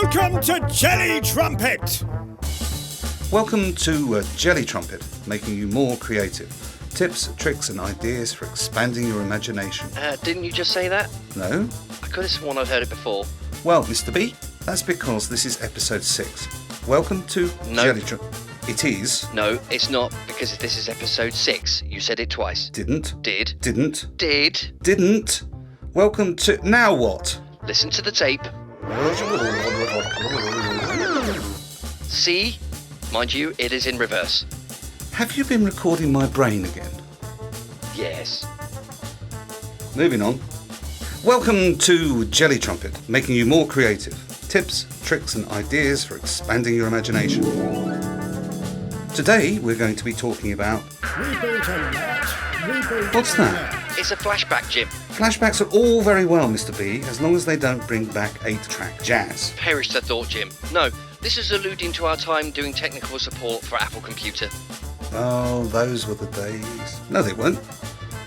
Welcome to Jelly Trumpet! Welcome to Jelly Trumpet, making you more creative. Tips, tricks and ideas for expanding your imagination. Didn't you just say that? No? I could have sworn I'd heard it before. Well, Mr. B, that's because this is episode 6. Welcome to Jelly Trumpet. It is. No, it's not, because this is episode 6. You said it twice. Didn't. Did. Didn't. Did. Didn't. Welcome to... Now what? Listen to the tape. See? Mind you, it is in reverse. Have you been recording my brain again? Yes. Moving on. Welcome to Jelly Trumpet, making you more creative. Tips, tricks and ideas for expanding your imagination. Today we're going to be talking about... What's that? It's a flashback, Jim. Flashbacks are all very well, Mr. B, as long as they don't bring back 8-track jazz. Perish the thought, Jim. No, this is alluding to our time doing technical support for Apple Computer. Oh, those were the days. No, they weren't.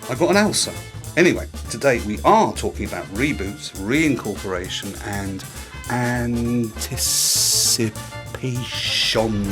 I got an Elsa. Anyway, today we are talking about reboots, reincorporation and anticipation.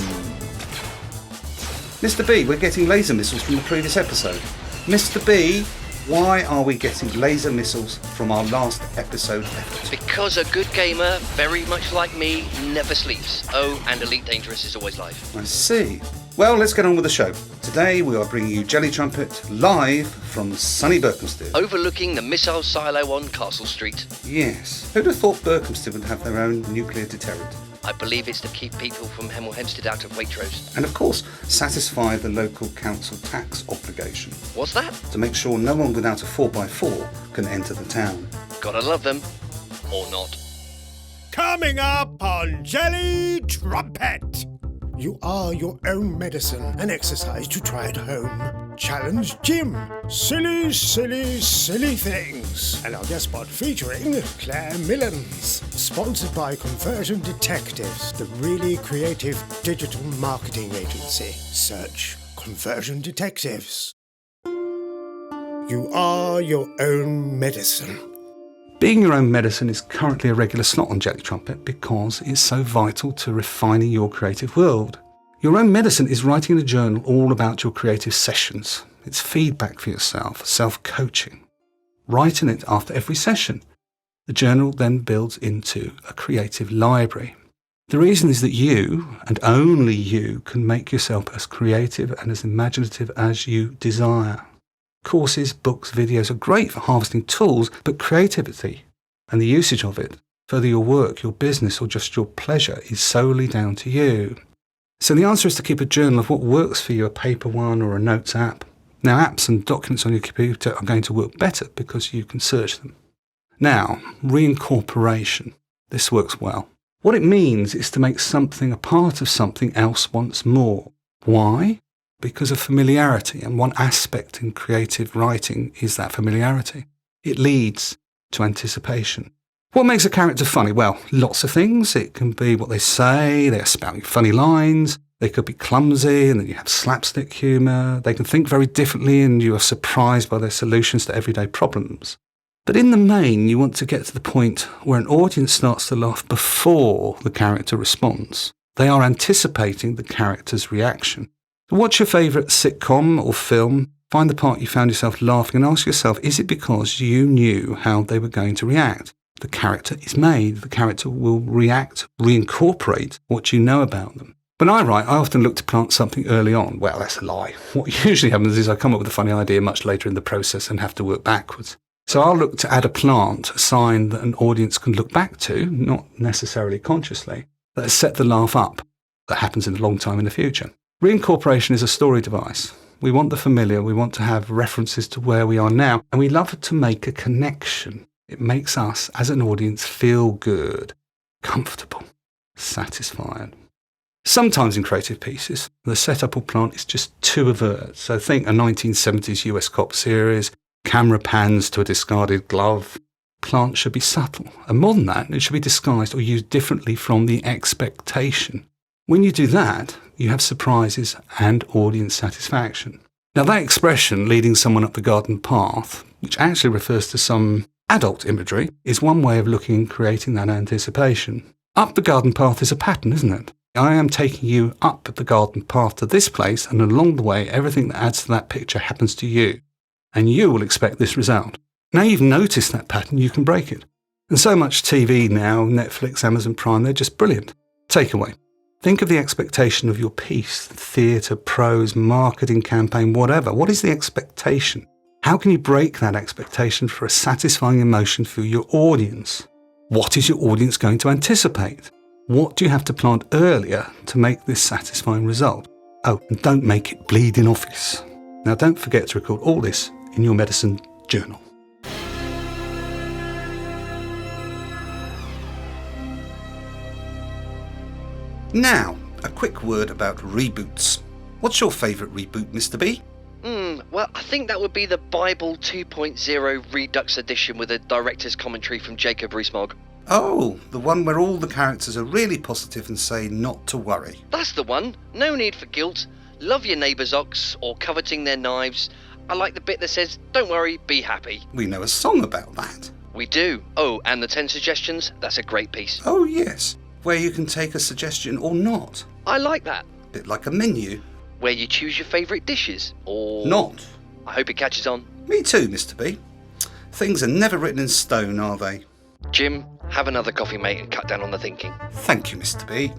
Mr. B, we're getting laser missiles from the previous episode. Mr. B, why are we getting laser missiles from our last episode effort? Because a good gamer, very much like me, never sleeps. Oh, and Elite Dangerous is always live. I see. Well, let's get on with the show. Today we are bringing you Jelly Trumpet live from sunny Berkhamsted. Overlooking the missile silo on Castle Street. Yes. Who'd have thought Berkhamsted would have their own nuclear deterrent? I believe it's to keep people from Hemel Hempstead out of Waitrose. And of course, satisfy the local council tax obligation. What's that? To make sure no one without a 4x4 can enter the town. Gotta love them. Or not. Coming up on Jelly Trumpet! You are your own medicine, an exercise to try at home. Challenge Jim. Silly, silly, silly things. And our guest spot featuring Claire Millens. Sponsored by Conversion Detectives, the really creative digital marketing agency. Search Conversion Detectives. You are your own medicine. Being your own medicine is currently a regular slot on Jelly Trumpet because it's so vital to refining your creative world. Your own medicine is writing in a journal all about your creative sessions. It's feedback for yourself, self-coaching. Writing it after every session. The journal then builds into a creative library. The reason is that you, and only you, can make yourself as creative and as imaginative as you desire. Courses, books, videos are great for harvesting tools, but creativity and the usage of it, whether your work, your business or just your pleasure, is solely down to you. So the answer is to keep a journal of what works for you, a paper one or a notes app. Now apps and documents on your computer are going to work better because you can search them. Now, reincorporation. This works well. What it means is to make something a part of something else once more. Why? Because of familiarity, and one aspect in creative writing is that familiarity. It leads to anticipation. What makes a character funny? Well, lots of things. It can be what they say, they're spouting funny lines, they could be clumsy and then you have slapstick humour, they can think very differently and you are surprised by their solutions to everyday problems. But in the main, you want to get to the point where an audience starts to laugh before the character responds. They are anticipating the character's reaction. Watch your favourite sitcom or film, find the part you found yourself laughing and ask yourself, is it because you knew how they were going to react? The character is made. The character will react, reincorporate what you know about them. When I write, I often look to plant something early on. Well, that's a lie. What usually happens is I come up with a funny idea much later in the process and have to work backwards. So I'll look to add a plant, a sign that an audience can look back to, not necessarily consciously, that has set the laugh up. That happens in a long time in the future. Reincorporation is a story device. We want the familiar, we want to have references to where we are now, and we love to make a connection. It makes us, as an audience, feel good, comfortable, satisfied. Sometimes in creative pieces, the setup or plant is just too overt. So think a 1970s US cop series, camera pans to a discarded glove. Plant should be subtle, and more than that, it should be disguised or used differently from the expectation. When you do that, you have surprises and audience satisfaction. Now that expression, leading someone up the garden path, which actually refers to some adult imagery, is one way of looking and creating that anticipation. Up the garden path is a pattern, isn't it? I am taking you up the garden path to this place, and along the way, everything that adds to that picture happens to you. And you will expect this result. Now you've noticed that pattern, you can break it. And so much TV now, Netflix, Amazon Prime, they're just brilliant. Takeaway. Think of the expectation of your piece, theatre, prose, marketing campaign, whatever. What is the expectation? How can you break that expectation for a satisfying emotion for your audience? What is your audience going to anticipate? What do you have to plant earlier to make this satisfying result? Oh, and don't make it bleeding obvious. Now don't forget to record all this in your medicine journal. Now, a quick word about reboots. What's your favourite reboot, Mr. B? Well, I think that would be the Bible 2.0 Redux edition with a director's commentary from Jacob Rees-Mogg. Oh, the one where all the characters are really positive and say not to worry. That's the one. No need for guilt. Love your neighbour's ox or coveting their knives. I like the bit that says, don't worry, be happy. We know a song about that. We do. Oh, and the 10 suggestions? That's a great piece. Oh, yes. Where you can take a suggestion or not. I like that. Bit like a menu. Where you choose your favourite dishes, or... Not. I hope it catches on. Me too, Mr. B. Things are never written in stone, are they? Jim, have another coffee, mate, and cut down on the thinking. Thank you, Mr. B.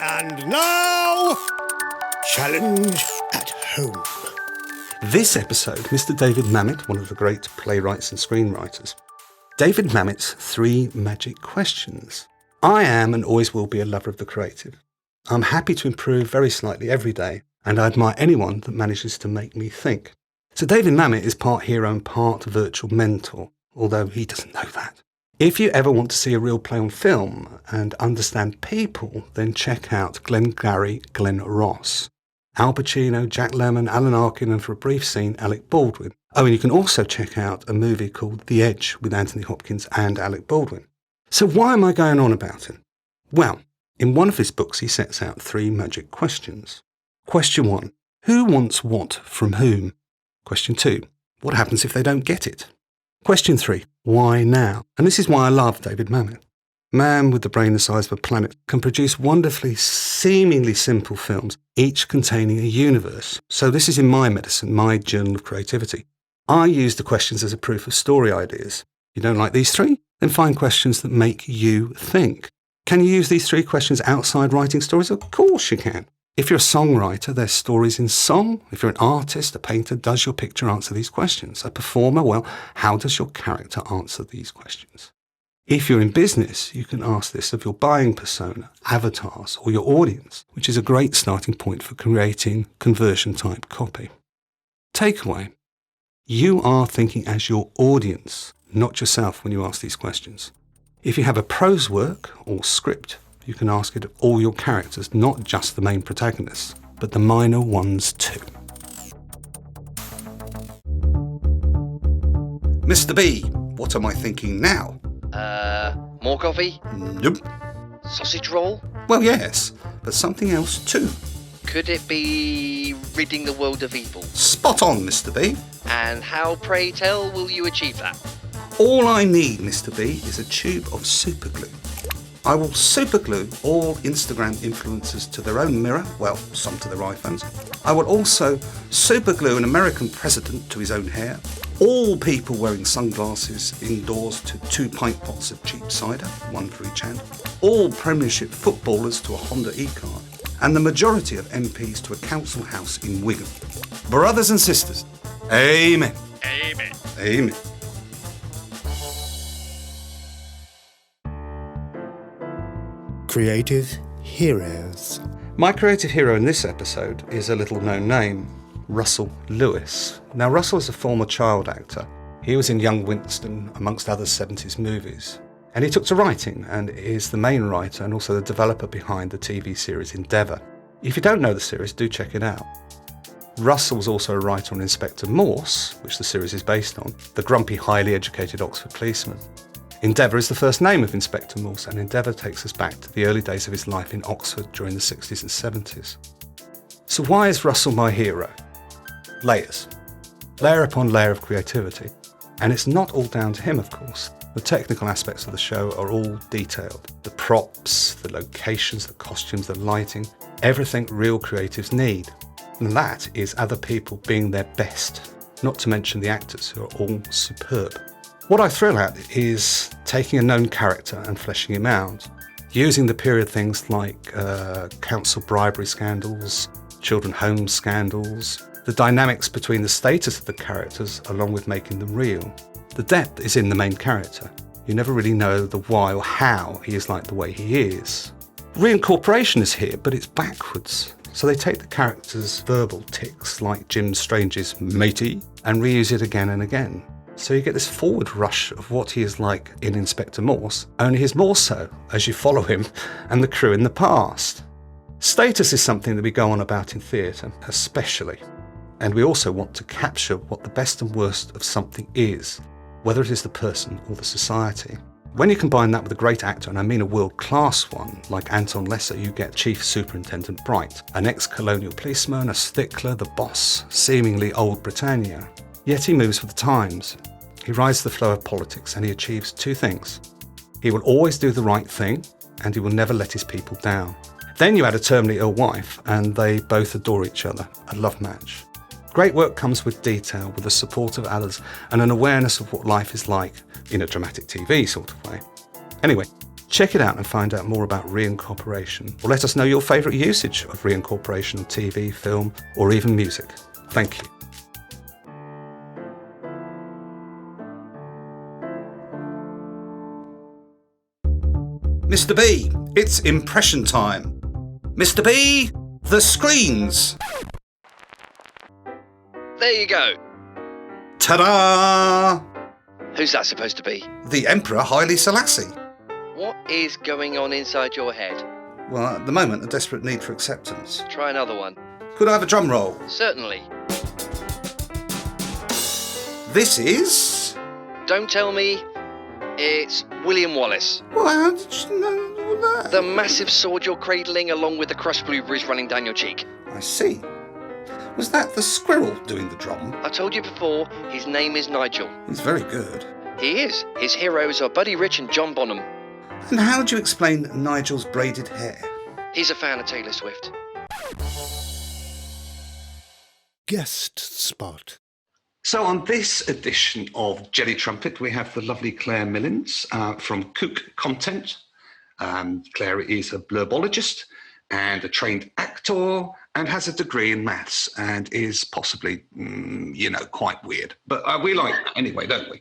And now, challenge at home. This episode, Mr. David Mamet, one of the great playwrights and screenwriters. David Mamet's 3 magic questions. I am and always will be a lover of the creative. I'm happy to improve very slightly every day, and I admire anyone that manages to make me think. So David Mamet is part hero and part virtual mentor, although he doesn't know that. If you ever want to see a real play on film and understand people, then check out Glengarry Glen Ross. Al Pacino, Jack Lemmon, Alan Arkin, and for a brief scene, Alec Baldwin. Oh, and you can also check out a movie called The Edge with Anthony Hopkins and Alec Baldwin. So why am I going on about it? Well, in one of his books he sets out 3 magic questions. Question 1, who wants what from whom? Question 2, what happens if they don't get it? Question 3, why now? And this is why I love David Mamet. Man with the brain the size of a planet can produce wonderfully, seemingly simple films, each containing a universe. So this is in my medicine, my journal of creativity. I use the questions as a proof of story ideas. You don't like these 3? Then find questions that make you think. Can you use these 3 questions outside writing stories? Of course you can. If you're a songwriter, there's stories in song. If you're an artist, a painter, does your picture answer these questions? A performer, well, how does your character answer these questions? If you're in business, you can ask this of your buying persona, avatars, or your audience, which is a great starting point for creating conversion-type copy. Takeaway. You are thinking as your audience, not yourself when you ask these questions. If you have a prose work or script, you can ask it of all your characters, not just the main protagonists, but the minor ones too. Mr. B, what am I thinking now? More coffee? Nope. Sausage roll? Well, yes, but something else too. Could it be ridding the world of evil? Spot on, Mr. B. And how, pray tell, will you achieve that? All I need, Mr. B, is a tube of superglue. I will superglue all Instagram influencers to their own mirror, well, some to their iPhones. I will also superglue an American president to his own hair, all people wearing sunglasses indoors to 2 pint pots of cheap cider, 1 for each hand, all Premiership footballers to a Honda e-card, and the majority of MPs to a council house in Wigan. Brothers and sisters, amen. Amen. Amen. Creative heroes. My creative hero in this episode is a little-known name, Russell Lewis. Now, Russell is a former child actor. He was in Young Winston, amongst other 70s movies. And he took to writing and is the main writer and also the developer behind the TV series Endeavour. If you don't know the series, do check it out. Russell was also a writer on Inspector Morse, which the series is based on, the grumpy, highly educated Oxford policeman. Endeavour is the first name of Inspector Morse, and Endeavour takes us back to the early days of his life in Oxford during the 60s and 70s. So why is Russell my hero? Layers. Layer upon layer of creativity. And it's not all down to him, of course. The technical aspects of the show are all detailed. The props, the locations, the costumes, the lighting, everything real creatives need. And that is other people being their best, not to mention the actors who are all superb. What I thrill at is taking a known character and fleshing him out, using the period things like council bribery scandals, children home scandals, the dynamics between the status of the characters along with making them real. The depth is in the main character. You never really know the why or how he is like the way he is. Reincorporation is here, but it's backwards. So they take the character's verbal tics, like Jim Strange's matey, and reuse it again and again. So you get this forward rush of what he is like in Inspector Morse, only he's more so as you follow him and the crew in the past. Status is something that we go on about in theatre, especially. And we also want to capture what the best and worst of something is, whether it is the person or the society. When you combine that with a great actor, and I mean a world-class one, like Anton Lesser, you get Chief Superintendent Bright, an ex-colonial policeman, a stickler, the boss, seemingly old Britannia. Yet he moves with the times. He rides the flow of politics and he achieves two things. He will always do the right thing and he will never let his people down. Then you add a terminally ill wife and they both adore each other, a love match. Great work comes with detail, with the support of others and an awareness of what life is like in a dramatic TV sort of way. Anyway, check it out and find out more about Reincorporation, or let us know your favourite usage of Reincorporation on TV, film or even music. Thank you. Mr. B, it's impression time. Mr. B, the screens. There you go. Ta-da! Who's that supposed to be? The Emperor Haile Selassie. What is going on inside your head? Well, at the moment, a desperate need for acceptance. Try another one. Could I have a drum roll? Certainly. This is... Don't tell me it's William Wallace. Well, how did you know that? The massive sword you're cradling along with the crushed blueberries running down your cheek. I see. Was that the squirrel doing the drum? I told you before, his name is Nigel. He's very good. He is. His heroes are Buddy Rich and John Bonham. And how do you explain Nigel's braided hair? He's a fan of Taylor Swift. Guest spot. So on this edition of Jelly Trumpet, we have the lovely Claire Millins from Kook Content. Claire is a blurbologist and a trained actor and has a degree in maths and is possibly, quite weird. But we like it anyway, don't we?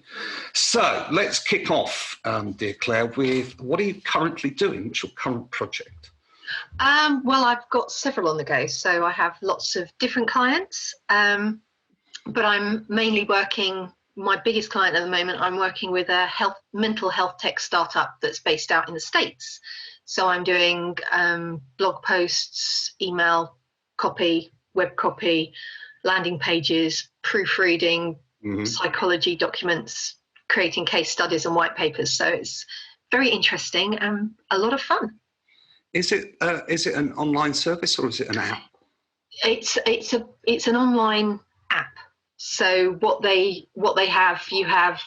So let's kick off, dear Claire, with what are you currently doing? What's your current project? Well, I've got several on the go. So I have lots of different clients. But I'm mainly working, my biggest client at the moment, I'm working with a mental health tech startup that's based out in the States. So I'm doing blog posts, email copy, web copy, landing pages, proofreading, psychology documents, creating case studies and white papers. So it's very interesting and a lot of fun. Is it an online service or is it an app? It's an online app. So what they have,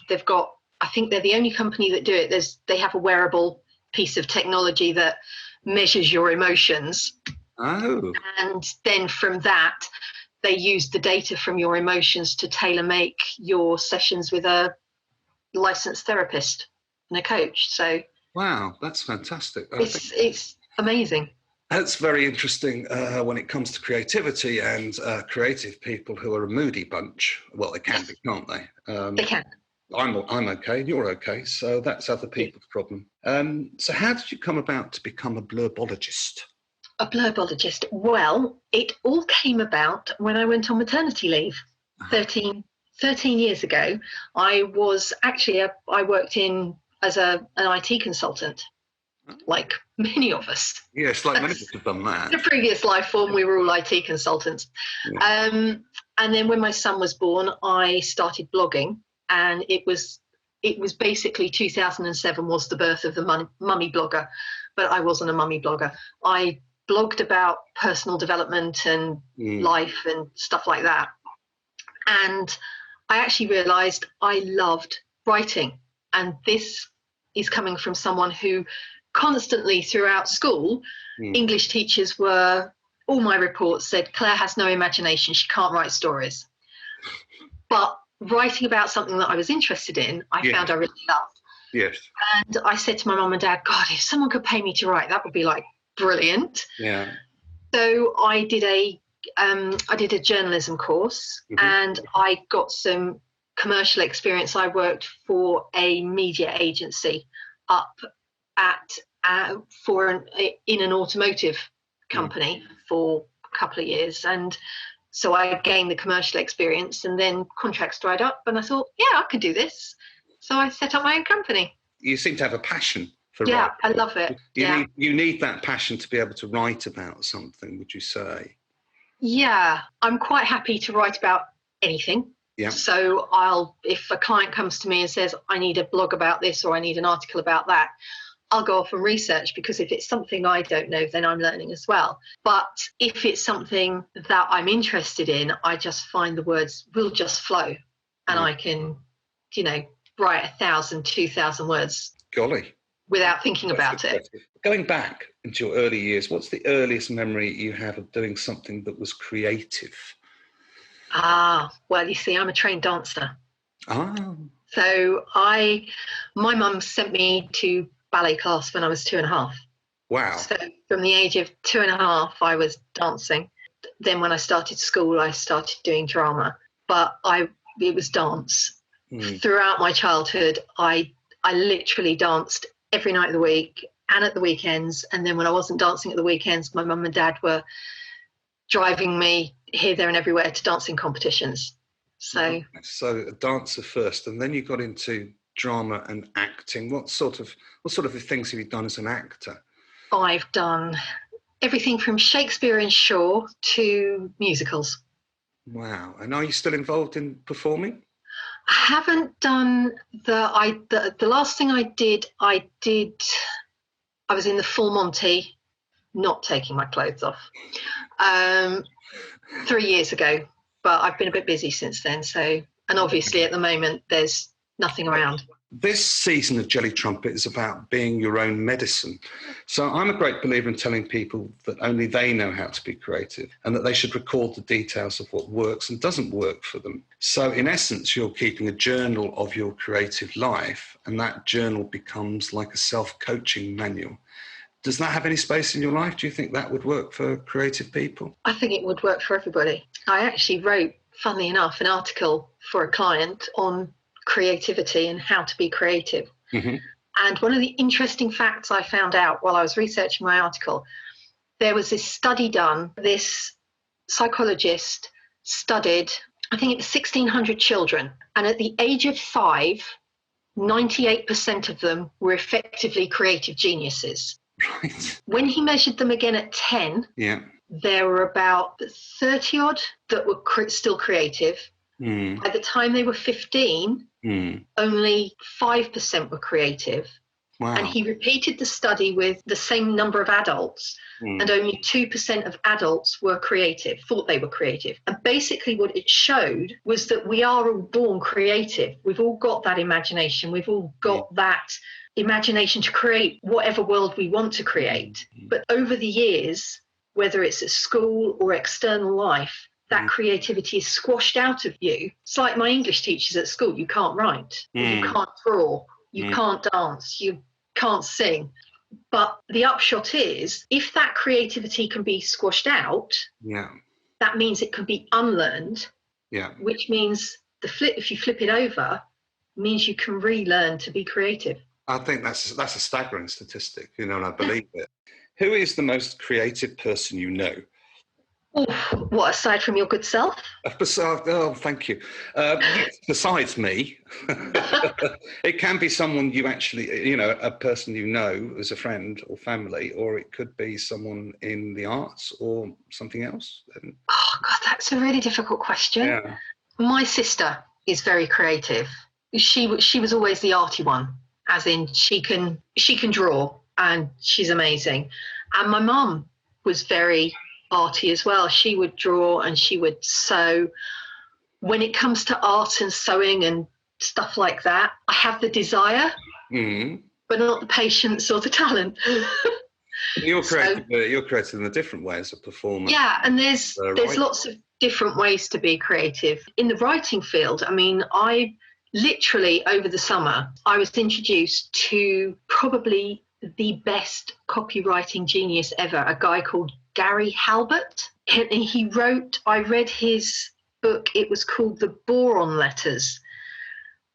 they've got, I think they're the only company that do it. They have a wearable piece of technology that measures your emotions. Oh. And then from that, they use the data from your emotions to tailor make your sessions with a licensed therapist and a coach. So wow, that's fantastic. It's amazing. That's very interesting when it comes to creativity and creative people who are a moody bunch. Well, they can be, can't they? They can. I'm okay, you're okay, so that's other people's problem. So how did you come about to become a blurbologist? A blurbologist. Well, it all came about when I went on maternity leave 13 years ago. I worked as an IT consultant, like many of us. Yes, like many of us have done that. In a previous life form, we were all IT consultants. Yeah. And then when my son was born, I started blogging, and it was basically 2007 was the birth of the mummy blogger, but I wasn't a mummy blogger. I blogged about personal development and life and stuff like that. And I actually realised I loved writing. And this is coming from someone who constantly throughout school, English teachers were, all my reports said, Claire has no imagination, she can't write stories. But writing about something that I was interested in, I found I really loved. Yes. And I said to my mum and dad, God, if someone could pay me to write, that would be like brilliant. Yeah. So I did a journalism course, and I got some commercial experience. I worked for a media agency up at in an automotive company for a couple of years, and so I gained the commercial experience, and then contracts dried up, and I thought, yeah, I could do this. So I set up my own company. You seem to have a passion for writing. writing. I love it. You need that passion to be able to write about something, would you say? Yeah, I'm quite happy to write about anything. Yeah. So if a client comes to me and says, I need a blog about this or I need an article about that, I'll go off and research, because if it's something I don't know, then I'm learning as well. But if it's something that I'm interested in, I just find the words will just flow, and I can, write 1,000, 2,000 words. Golly. Without thinking about it. Going back into your early years, what's the earliest memory you have of doing something that was creative? Well, you see, I'm a trained dancer. Ah. So my mum sent me to ballet class when I was 2.5. Wow. So from the age of 2.5, I was dancing. Then when I started school, I started doing drama, but it was dance. Throughout my childhood, I literally danced every night of the week and at the weekends. And then when I wasn't dancing at the weekends, my mum and dad were driving me here, there and everywhere to dancing competitions. So a dancer first, and then you got into drama and acting. What sort of things have you done as an actor? I've done everything from Shakespeare and Shaw to musicals. Wow. And are you still involved in performing? I haven't done the last thing I did, I was in the Full Monty, not taking my clothes off, 3 years ago, but I've been a bit busy since then. So, and obviously at the moment there's nothing around. This season of Jelly Trumpet is about being your own medicine. So I'm a great believer in telling people that only they know how to be creative, and that they should record the details of what works and doesn't work for them. So in essence, you're keeping a journal of your creative life, and that journal becomes like a self-coaching manual. Does that have any space in your life? Do you think that would work for creative people? I think it would work for everybody. I actually wrote, funnily enough, an article for a client on creativity and how to be creative. And one of the interesting facts I found out while I was researching my article, there was this study done. This psychologist studied, I think it was 1,600 children, and at the age of 5, 98% of them were effectively creative geniuses. Right. When he measured them again at 10, there were about 30 odd that were still creative. By the time they were 15, only 5% were creative. Wow. And he repeated the study with the same number of adults, and only 2% of adults were creative, thought they were creative. And basically what it showed was that we are all born creative. We've all got that imagination. We've all got that imagination to create whatever world we want to create. But over the years, whether it's at school or external life, that creativity is squashed out of you. It's like my English teachers at school. You can't write, you can't draw, you can't dance, you can't sing. But the upshot is, if that creativity can be squashed out, that means it can be unlearned, which means if you flip it over, means you can relearn to be creative. I think that's a staggering statistic, and I believe it. Who is the most creative person you know? What, aside from your good self? Thank you. Besides me, it can be someone you actually, a person you know as a friend or family, or it could be someone in the arts or something else. Oh, God, that's a really difficult question. Yeah. My sister is very creative. She was always the arty one, as in she can draw, and she's amazing. And my mum was very arty as well. She would draw and she would sew. when it comes to art and sewing and stuff like that, I have the desire, but not the patience or the talent. You're creative in a different way as a performer. Yeah, and there's lots of different ways to be creative. In the writing field, I mean, I literally over the summer, I was introduced to probably the best copywriting genius ever, a guy called Gary Halbert. And I read his book, it was called The Boron Letters.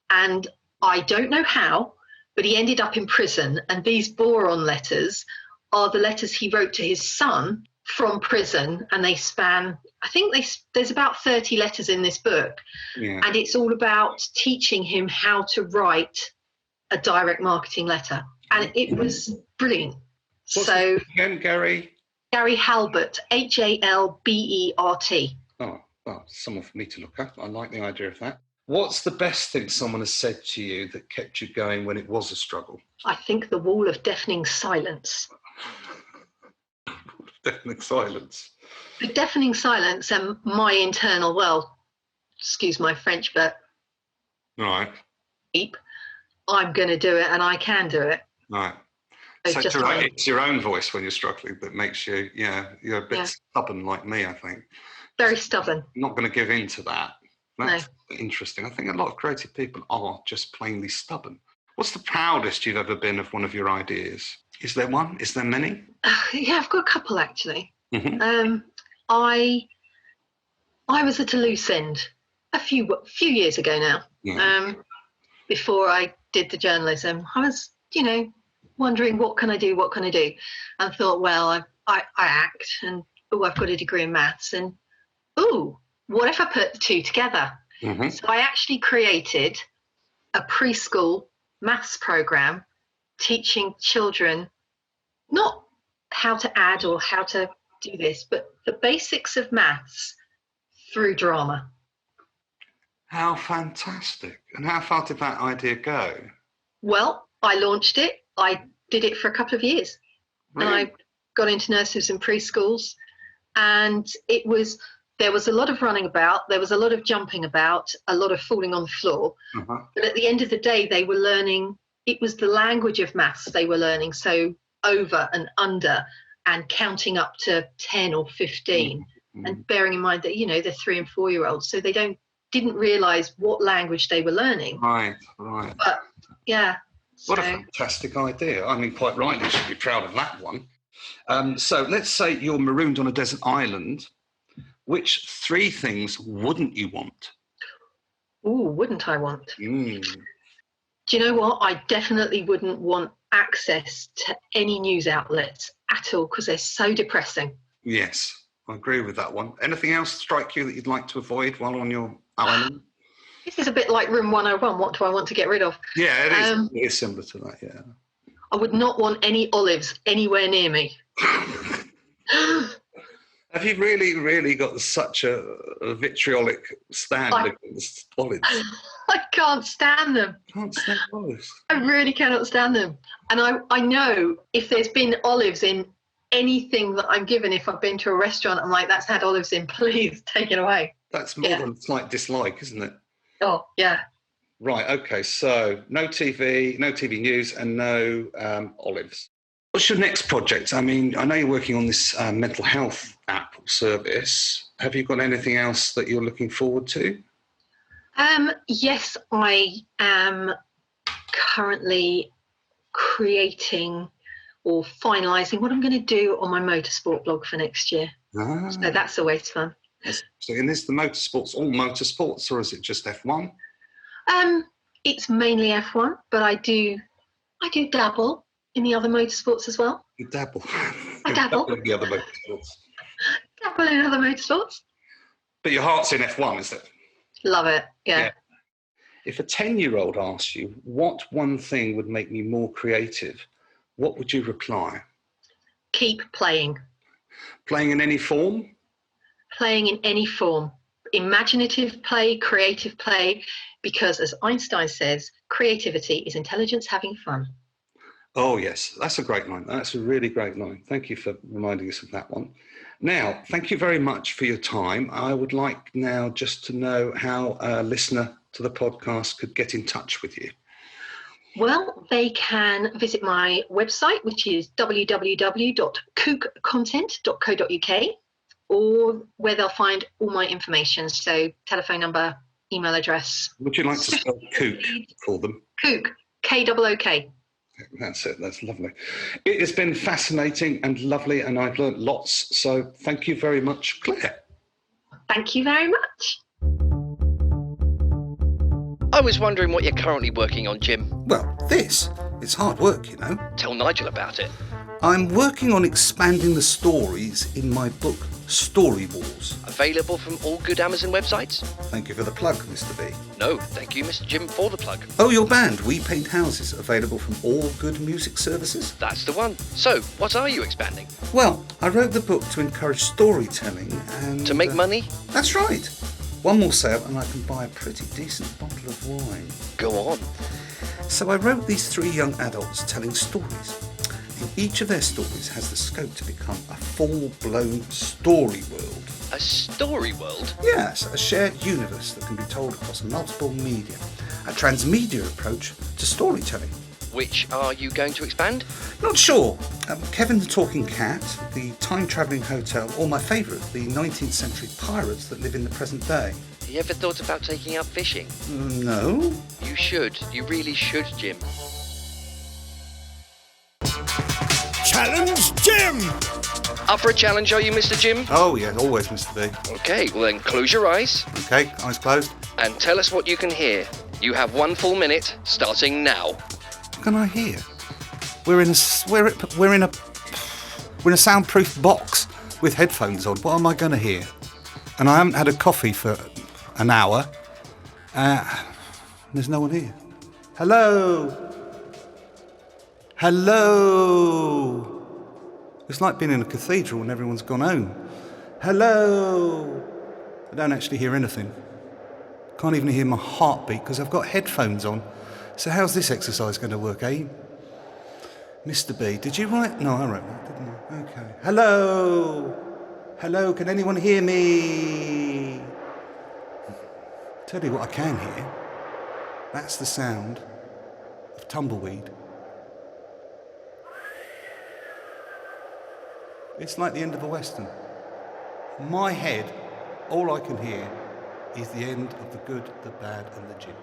And I don't know how, but he ended up in prison. And these boron letters are the letters he wrote to his son from prison. And they span, I think there's about 30 letters in this book. Yeah. And it's all about teaching him how to write a direct marketing letter. And it was brilliant. What's his name again, Gary? Gary Halbert, Halbert. Oh, well, someone for me to look up. I like the idea of that. What's the best thing someone has said to you that kept you going when it was a struggle? I think the wall of deafening silence. Deafening silence. The deafening silence and my internal, well, excuse my French, but Right. I'm going to do it and I can do it. Right. So it's your own voice when you're struggling that makes you, you're a bit stubborn like me, I think. Very stubborn. Not going to give in to that. That's interesting. I think a lot of creative people are just plainly stubborn. What's the proudest you've ever been of one of your ideas? Is there one? Is there many? Yeah, I've got a couple actually. Mm-hmm. I was at a loose end a few years ago now. Yeah. Before I did the journalism, I was, wondering what can I do, and thought, well, I act, and I've got a degree in maths, and what if I put the two together? Mm-hmm. So I actually created a preschool maths program teaching children not how to add or how to do this, but the basics of maths through drama. How fantastic. And how far did that idea go? Well, I launched it. I did it for a couple of years. Really? And I got into nurseries and preschools. And there was a lot of running about. There was a lot of jumping about, a lot of falling on the floor. Uh-huh. But at the end of the day, they were learning, it was the language of maths they were learning. So over and under and counting up to 10 or 15. Mm-hmm. And bearing in mind that, they're 3 and 4 year olds. So they didn't realize what language they were learning. Right. But yeah. What a fantastic idea. I mean, quite rightly, you should be proud of that one. So let's say you're marooned on a desert island. Which 3 things wouldn't you want? Ooh, wouldn't I want? Mm. Do you know what? I definitely wouldn't want access to any news outlets at all because they're so depressing. Yes, I agree with that one. Anything else strike you that you'd like to avoid while on your island? This is a bit like Room 101. What do I want to get rid of? Yeah, it is. It is similar to that, yeah. I would not want any olives anywhere near me. Have you really got such a vitriolic stand against olives? I can't stand them. Can't stand olives. I really cannot stand them. And I know if there's been olives in anything that I'm given, if I've been to a restaurant, I'm like, that's had olives in, please take it away. That's more than a slight dislike, isn't it? Oh, yeah. Right, okay, so no TV news and no olives. What's your next project? I mean, I know you're working on this mental health app or service. Have you got anything else that you're looking forward to? Yes, I am currently creating or finalising what I'm going to do on my motorsport blog for next year. Ah. So that's always fun. So, and is the motorsports all motorsports, or is it just F1? It's mainly F1, but I do dabble in the other motorsports as well. You dabble. I dabble in the other motorsports. Dabble in other motorsports. But your heart's in F1, is it? Love it. Yeah. If a 10-year-old asks you, what one thing would make me more creative, what would you reply? Keep playing. Playing in any form? Playing in any form. Imaginative play, creative play, because as Einstein says, creativity is intelligence having fun. Oh, yes. That's a great line. That's a really great line. Thank you for reminding us of that one. Now, thank you very much for your time. I would like now just to know how a listener to the podcast could get in touch with you. Well, they can visit my website, which is www.kookcontent.co.uk, or where they'll find all my information. So telephone number, email address. Would you like to spell kook for them? Kook, K-O-O-K. That's it. That's lovely. It has been fascinating and lovely, and I've learnt lots. So thank you very much, Claire. Thank you very much. I was wondering what you're currently working on, Jim. Well, it's hard work, you know. Tell Nigel about it. I'm working on expanding the stories in my book, Story Wars. Available from all good Amazon websites? Thank you for the plug, Mr. B. No, thank you, Mr. Jim, for the plug. Oh, your band, We Paint Houses, available from all good music services? That's the one. So, what are you expanding? Well, I wrote the book to encourage storytelling and... To make money? That's right. One more sale and I can buy a pretty decent bottle of wine. Go on. So I wrote these 3 young adults telling stories. And each of their stories has the scope to become a full-blown story world. A story world? Yes, a shared universe that can be told across multiple media. A transmedia approach to storytelling. Which are you going to expand? Not sure. Kevin the Talking Cat, the time-travelling hotel, or my favourite, the 19th century pirates that live in the present day. You ever thought about taking up fishing? No. You should. You really should, Jim. Challenge Jim! Up for a challenge, are you, Mr. Jim? Oh, yeah, always, Mr. B. Okay, well then close your eyes. Okay, eyes closed. And tell us what you can hear. You have 1 full minute, starting now. What can I hear? We're in a soundproof box with headphones on. What am I going to hear? And I haven't had a coffee for an hour. There's no one here. Hello? Hello? It's like being in a cathedral and everyone's gone home. Hello? I don't actually hear anything. Can't even hear my heartbeat because I've got headphones on. So how's this exercise going to work, eh? Mr. B, did you write? No, I wrote that, didn't I? Okay. Hello? Hello, can anyone hear me? Tell you what I can hear. That's the sound of tumbleweed. It's like the end of a western. In my head, all I can hear is the end of the good, the bad, and the Jim.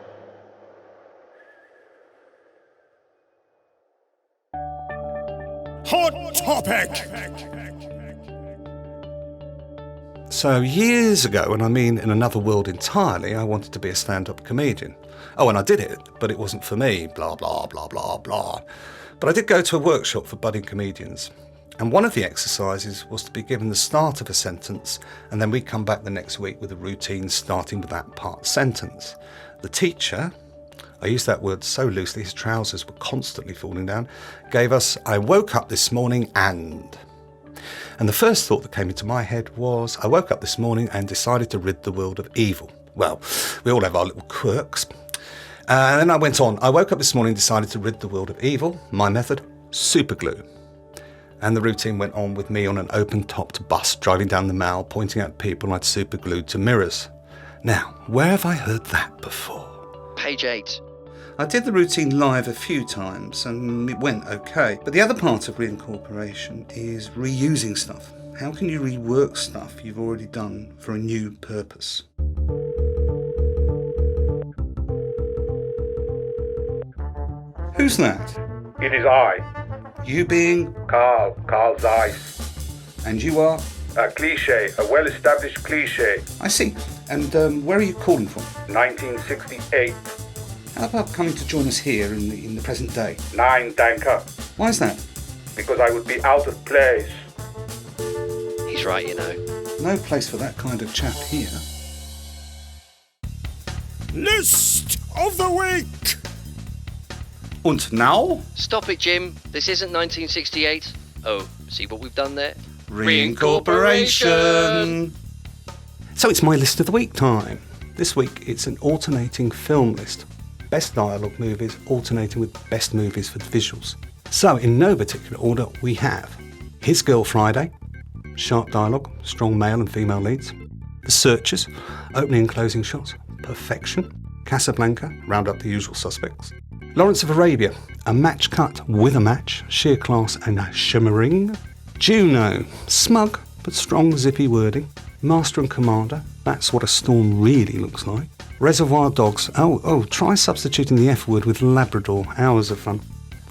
Hot topic! So years ago, and I mean in another world entirely, I wanted to be a stand-up comedian. Oh, and I did it, but it wasn't for me, blah, blah, blah, blah, blah. But I did go to a workshop for budding comedians. And one of the exercises was to be given the start of a sentence, and then we'd come back the next week with a routine starting with that part sentence. The teacher, I use that word so loosely, his trousers were constantly falling down, gave us, I woke up this morning and the first thought that came into my head was, I woke up this morning and decided to rid the world of evil. Well, we all have our little quirks. And then I went on, I woke up this morning and decided to rid the world of evil. My method, super glue. And the routine went on with me on an open-topped bus driving down the Mall, pointing at people I'd super glued to mirrors. Now, where have I heard that before? Page 8. I did the routine live a few times and it went okay. But the other part of reincorporation is reusing stuff. How can you rework stuff you've already done for a new purpose? Who's that? It is I, You being? Carl Zeiss. And you are? A cliche, a well-established cliche. I see. And where are you calling from? 1968, How about coming to join us here in the present day? 9 tanker. Why is that? Because I would be out of place. He's right, you know. No place for that kind of chap here. List of the week! Und now? Stop it, Jim. This isn't 1968. Oh, see what we've done there? Reincorporation! So it's my list of the week time. This week it's an alternating film list. Best dialogue movies alternating with best movies for the visuals. So in no particular order we have His Girl Friday, sharp dialogue, strong male and female leads. The Searchers, opening and closing shots, perfection. Casablanca, round up the usual suspects. Lawrence of Arabia, a match cut with a match, sheer class and shimmering. Juno, smug but strong zippy wording. Master and Commander, that's what a storm really looks like. Reservoir Dogs, try substituting the F word with Labrador, hours of fun.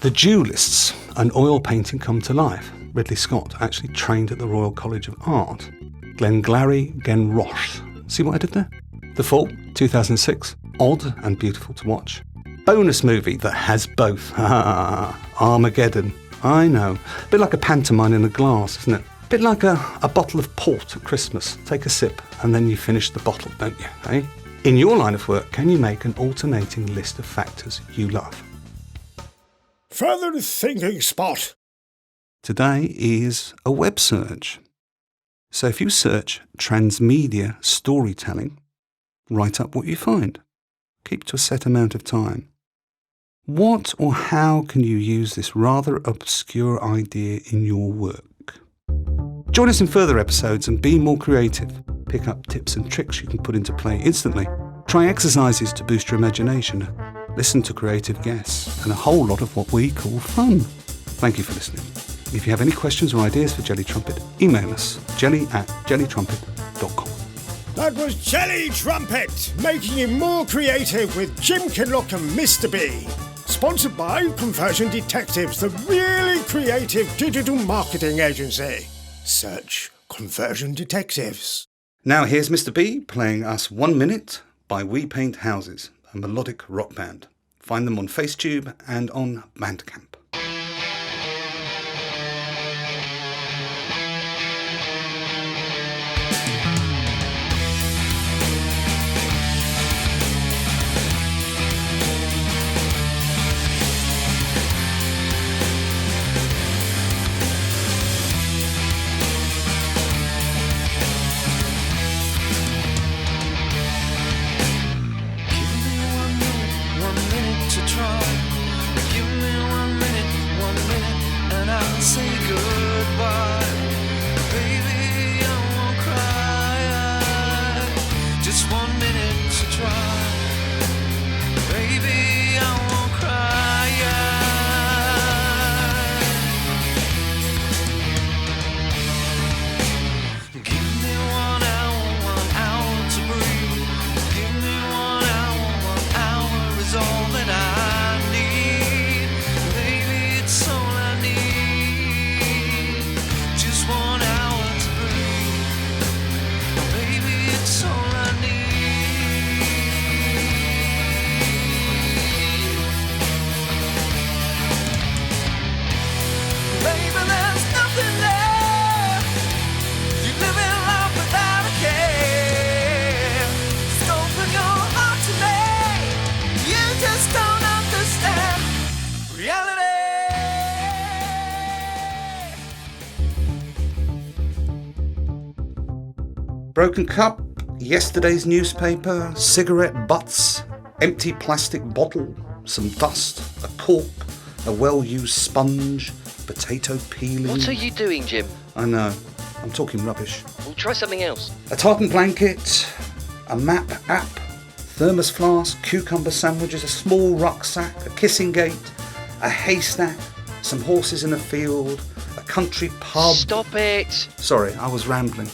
The Duelists, an oil painting come to life. Ridley Scott, actually trained at the Royal College of Art. Glengarry Glenroche, see what I did there? The Fall, 2006, odd and beautiful to watch. Bonus movie that has both. Armageddon. I know. A bit like a pantomime in a glass, isn't it? A bit like a bottle of port at Christmas. Take a sip and then you finish the bottle, don't you? Eh? In your line of work, can you make an alternating list of factors you love? Further thinking spot. Today is a web search. So if you search transmedia storytelling, write up what you find. Keep to a set amount of time. What or how can you use this rather obscure idea in your work? Join us in further episodes and be more creative. Pick up tips and tricks you can put into play instantly. Try exercises to boost your imagination. Listen to creative guests and a whole lot of what we call fun. Thank you for listening. If you have any questions or ideas for Jelly Trumpet, email us jelly@jellytrumpet.com. That was Jelly Trumpet, making you more creative with Jim Kinlock and Mr. B. Sponsored by Conversion Detectives, the really creative digital marketing agency. Search Conversion Detectives. Now here's Mr. B playing us 1 Minute by We Paint Houses, a melodic rock band. Find them on Facetube and on Bandcamp. Broken cup, yesterday's newspaper, cigarette butts, empty plastic bottle, some dust, a cork, a well-used sponge, potato peeling. What are you doing, Jim? I know, I'm talking rubbish. Well, try something else. A tartan blanket, a map app, thermos flask, cucumber sandwiches, a small rucksack, a kissing gate, a haystack, some horses in a field, a country pub. Stop it! Sorry, I was rambling.